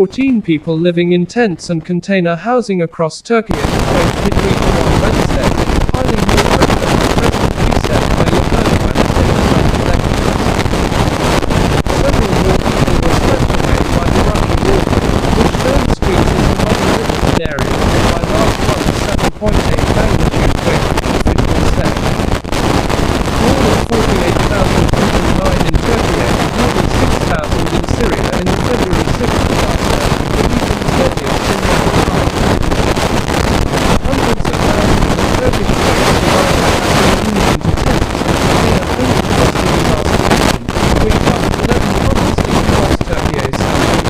14 people living in tents and container housing across Turkey hit region on Wednesday, piling more pressure than presently set by your Erdogan elections. Several more people were swept away by the rushing water, which turned streets into muddy rivers in areas hit by last month's 7.8 magnitude quake, officials say. More than 48,000 people died in Turkey and more than 6,000 in Syria in the February 6th disaster, the region's deadliest in modern times. Hundreds of thousands of Turkish Kurds survived have been moved into tents and container homes across the disaster region, which covered 11 provinces across Turkey's southeast.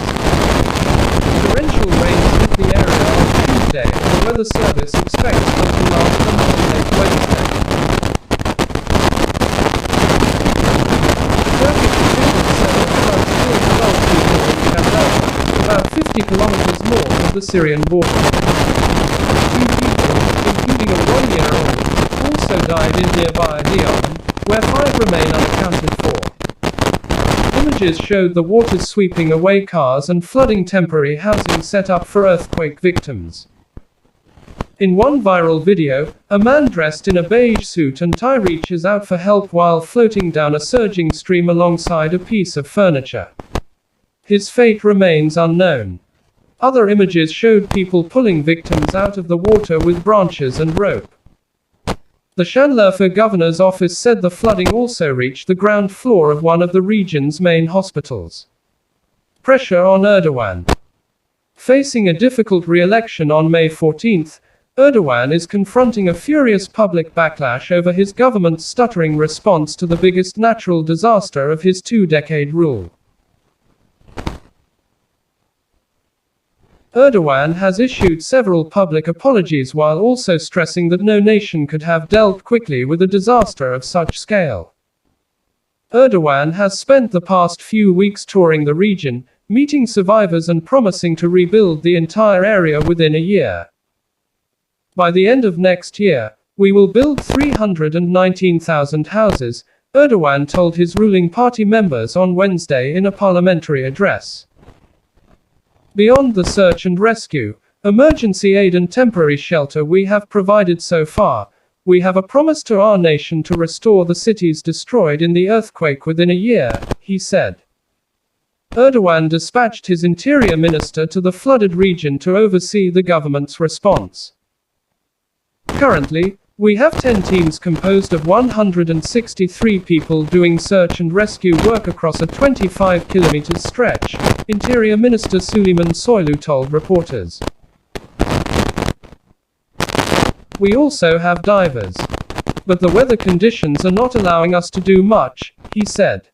Torrential rains hit the area on Tuesday, and the weather service expects them to last until late Wednesday. Turkish officials said the floods killed 12 people in Kandahar, about 50 kilometers north of the Syrian border. 2 people, including a 1-year-old, also died in nearby Lyon, where 5 remain unaccounted for. Images showed the waters sweeping away cars and flooding temporary housing set up for earthquake victims. In one viral video, a man dressed in a beige suit and tie reaches out for help while floating down a surging stream alongside a piece of furniture. His fate remains unknown. Other images showed people pulling victims out of the water with branches and rope. The Şanlıurfa governor's office said the flooding also reached the ground floor of one of the region's main hospitals. Pressure on Erdogan. Facing a difficult re-election on May 14th, Erdogan is confronting a furious public backlash over his government's stuttering response to the biggest natural disaster of his 2-decade rule. Erdogan has issued several public apologies while also stressing that no nation could have dealt quickly with a disaster of such scale. Erdogan has spent the past few weeks touring the region, meeting survivors and promising to rebuild the entire area within a year. By the end of next year, we will build 319,000 houses, Erdogan told his ruling party members on Wednesday in a parliamentary address. Beyond the search and rescue, emergency aid and temporary shelter we have provided so far, we have a promise to our nation to restore the cities destroyed in the earthquake within a year, he said. Erdogan dispatched his interior minister to the flooded region to oversee the government's response. Currently, we have 10 teams composed of 163 people doing search and rescue work across a 25-kilometer stretch, Interior Minister Süleyman Soylu told reporters. We also have divers. But the weather conditions are not allowing us to do much, he said.